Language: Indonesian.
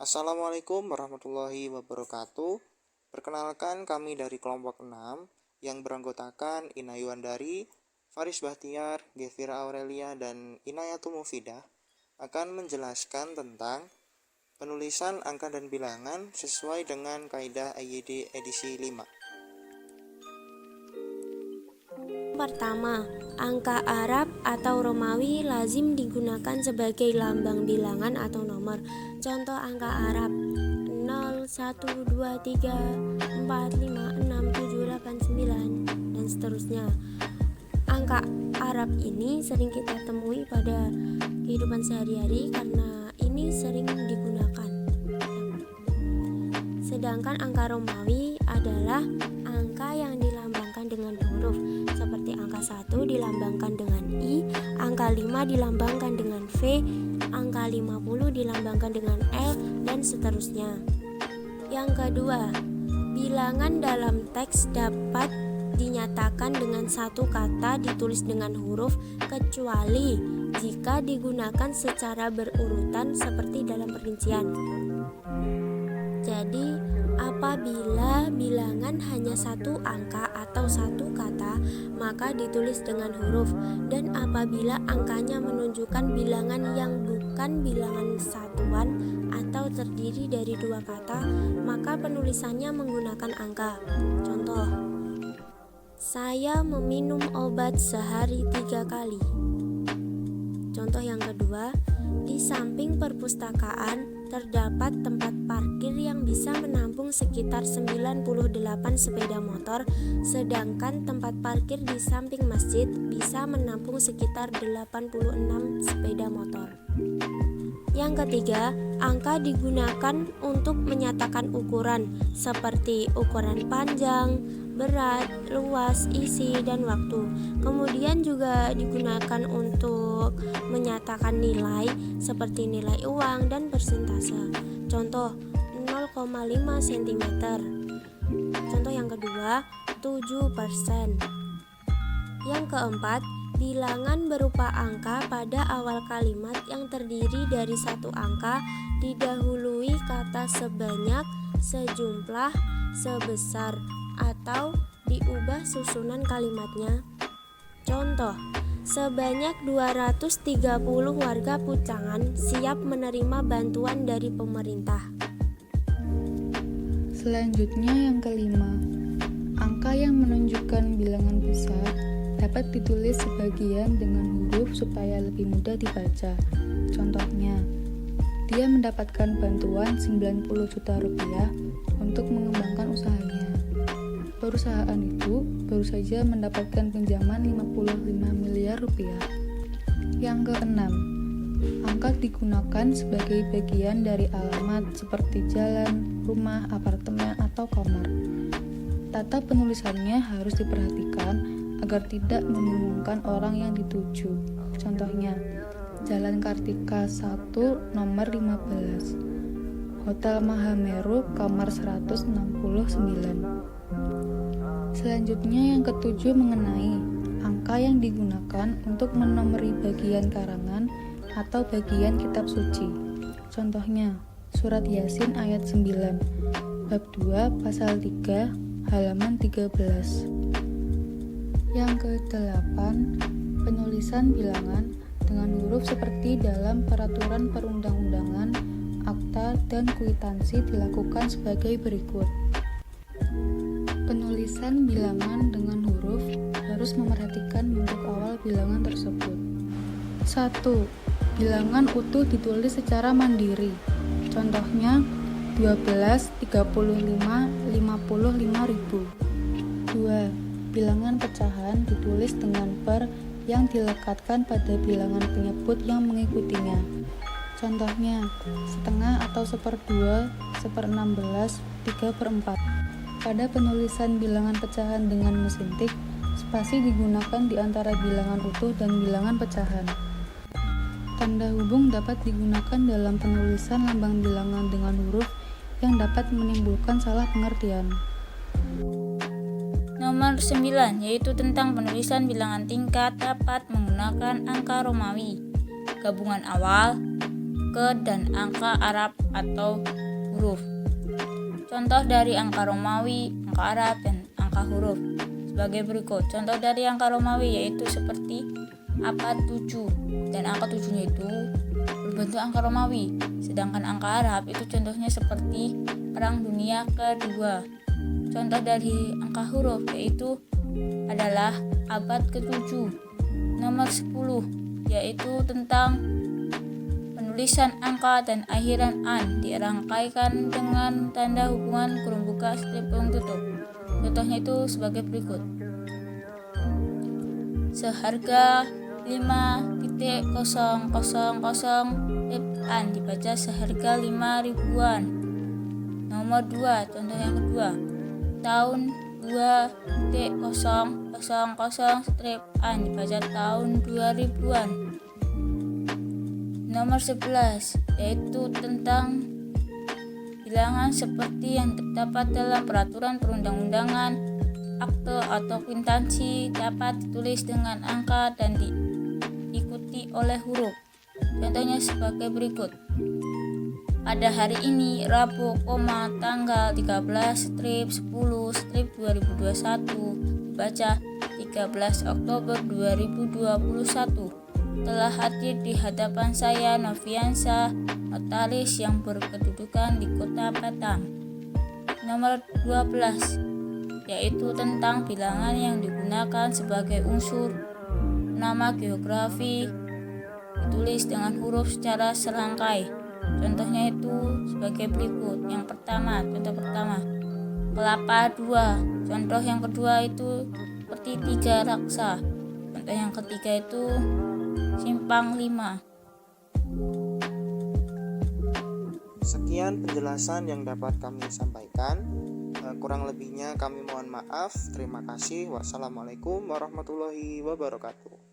Assalamualaikum warahmatullahi wabarakatuh. Perkenalkan kami dari kelompok 6 yang beranggotakan Ina Yuandari, Faris Bahtiar, Gefira Aurelia, dan Inayatul Mufidah akan menjelaskan tentang penulisan angka dan bilangan sesuai dengan kaidah IYD edisi 5. Pertama, angka Arab atau Romawi lazim digunakan sebagai lambang bilangan atau nomor. Contoh angka Arab 0, 1, 2, 3, 4, 5, 6, 7, 8, 9, dan seterusnya. Angka Arab ini sering kita temui pada kehidupan sehari-hari karena ini sering digunakan. Sedangkan angka Romawi adalah angka yang dilambangkan dengan huruf, seperti angka 1 dilambangkan dengan I, angka 5 dilambangkan dengan V, angka 50 dilambangkan dengan L, dan seterusnya. Yang kedua, bilangan dalam teks dapat dinyatakan dengan satu kata ditulis dengan huruf kecuali jika digunakan secara berurutan seperti dalam perincian. Jadi, apabila bilangan hanya satu angka atau satu kata, maka ditulis dengan huruf. Dan apabila angkanya menunjukkan bilangan yang bukan bilangan satuan atau terdiri dari dua kata, maka penulisannya menggunakan angka. Contoh, saya meminum obat sehari 3 kali. Contoh yang kedua, di samping perpustakaan terdapat tempat parkir yang bisa menampung sekitar 98 sepeda motor, sedangkan tempat parkir di samping masjid bisa menampung sekitar 86 sepeda motor. Yang ketiga, angka digunakan untuk menyatakan ukuran seperti ukuran panjang, berat, luas, isi, dan waktu. Kemudian juga digunakan untuk menyatakan nilai seperti nilai uang dan persentase. Contoh 0,5 cm. Contoh yang kedua 7%. Yang keempat, bilangan berupa angka pada awal kalimat yang terdiri dari satu angka didahului kata sebanyak, sejumlah, sebesar, atau diubah susunan kalimatnya. Contoh, sebanyak 230 warga Pucangan siap menerima bantuan dari pemerintah. Selanjutnya yang kelima, angka yang menunjukkan bilangan besar dapat ditulis sebagian dengan huruf supaya lebih mudah dibaca. Contohnya, dia mendapatkan bantuan 90 juta rupiah untuk mengembangkan usahanya. Perusahaan itu baru saja mendapatkan pinjaman 55 miliar rupiah. Yang keenam, angka digunakan sebagai bagian dari alamat seperti jalan, rumah, apartemen, atau kamar. Tata penulisannya harus diperhatikan agar tidak membingungkan orang yang dituju. Contohnya, Jalan Kartika 1 nomor 15, Hotel Mahameru kamar 169. Selanjutnya yang ketujuh mengenai angka yang digunakan untuk menomori bagian karangan atau bagian kitab suci. Contohnya, surat Yasin ayat 9, bab 2 pasal 3 halaman 13. Yang kedelapan, penulisan bilangan dengan huruf seperti dalam peraturan perundang-undangan, akta, dan kwitansi dilakukan sebagai berikut. Penulisan bilangan dengan huruf harus memerhatikan bentuk awal bilangan tersebut. 1. Bilangan utuh ditulis secara mandiri. Contohnya 12, 35, 55.000. 2. Bilangan pecahan ditulis dengan per yang dilekatkan pada bilangan penyebut yang mengikutinya. Contohnya setengah atau 1/2, 1/16, 3/4. Pada penulisan bilangan pecahan dengan mesin tik, spasi digunakan di antara bilangan utuh dan bilangan pecahan. Tanda hubung dapat digunakan dalam penulisan lambang bilangan dengan huruf yang dapat menimbulkan salah pengertian. Nomor 9, yaitu tentang penulisan bilangan tingkat dapat menggunakan angka Romawi. Gabungan awal ke dan angka Arab atau huruf. Contoh dari angka Romawi, angka Arab, dan angka huruf sebagai berikut. Contoh dari angka Romawi yaitu seperti apa 7, dan angka 7-nya itu berbentuk angka Romawi. Sedangkan angka Arab itu contohnya seperti Perang Dunia Kedua. Contoh dari angka huruf yaitu adalah abad ke-7. Nomor 10 yaitu tentang penulisan angka dan akhiran an dirangkaikan dengan tanda hubungan kurung buka strip kurung tutup. Contohnya itu sebagai berikut. Seharga 5.000 strip an dibaca seharga 5.000-an. Nomor 2, contoh yang kedua. Tahun 2.000 strip an dibaca tahun 2000-an. Nomor 11 yaitu tentang bilangan seperti yang terdapat dalam peraturan perundang-undangan. Akte atau kwitansi dapat ditulis dengan angka dan diikuti oleh huruf. Contohnya sebagai berikut. Pada hari ini, Rabu, tanggal 13 strip 10 strip 2021 dibaca 13 Oktober 2021. Telah hadir di hadapan saya Noviansa, notaris yang berkedudukan di Kota Batam. Nomor 12 yaitu tentang bilangan yang digunakan sebagai unsur nama geografi ditulis dengan huruf secara serangkai. Contohnya itu sebagai berikut. Yang pertama, contoh pertama, kelapa 2. Contoh yang kedua itu seperti 3 raksa. Contoh yang ketiga itu simpang 5. Sekian penjelasan yang dapat kami sampaikan. Kurang lebihnya kami mohon maaf. Terima kasih. Wassalamualaikum warahmatullahi wabarakatuh.